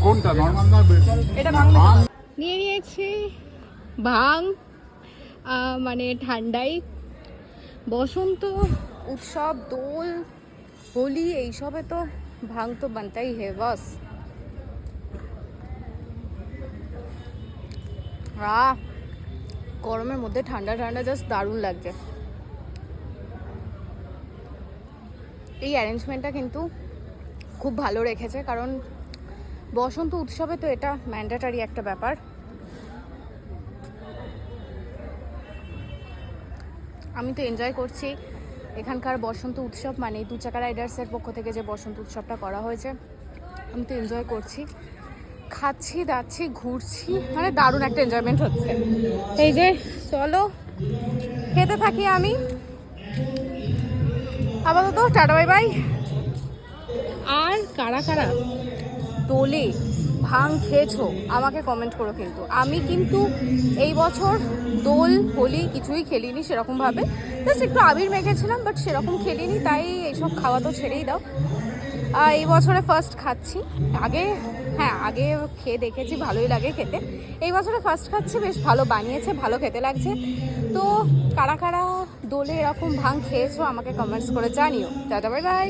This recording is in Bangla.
কোনটা নরমাল না এটা ভাঙ নিয়ে নিয়েছি ভাঙ, মানে ঠান্ডাই। বসন্ত উৎসব, দোল, হোলি এইসবে তো ভাঙ তো বানতাই হে বস। গরমের মধ্যে ঠান্ডা ঠান্ডা জাস্ট দারুণ লাগছে। এই অ্যারেঞ্জমেন্টটা কিন্তু খুব ভালো রেখেছে, কারণ বসন্ত উৎসবে তো এটা ম্যান্ডেটারি একটা ব্যাপার। আমি তো এনজয় করছি এখানকার বসন্ত উৎসব, মানে দু চাকা রাইডার্সের পক্ষ থেকে যে বসন্ত উৎসবটা করা হয়েছে, আমি তো এনজয় করছি, খাচ্ছি দাচ্ছি ঘুরছি, মানে দারুণ একটা এনজয়মেন্ট হচ্ছে। এই যে চলো খেতে থাকি আমি, আপাতত টাটা বাই বাই। আর কারা কারা দোলে ভাং খেয়েছো আমাকে কমেন্ট করো। কিন্তু আমি কিন্তু এই বছর দোল হোলি কিছুই খেলিনি সেরকমভাবে, জাস্ট একটু আবির মেখেছিলাম, বাট সেরকম খেলিনি, তাই এইসব খাওয়া তো ছেড়েই দাও। এই বছরে ফার্স্ট খাচ্ছি। আগে খেয়ে দেখেছি, ভালোই লাগে খেতে। এই বছরে ফার্স্ট খাচ্ছি, বেশ ভালো বানিয়েছে, ভালো খেতে লাগছে। তো কারা কারা দোলে এরকম ভাং খেয়েছো আমাকে কমেন্টস করে জানিও। Tata bye bye.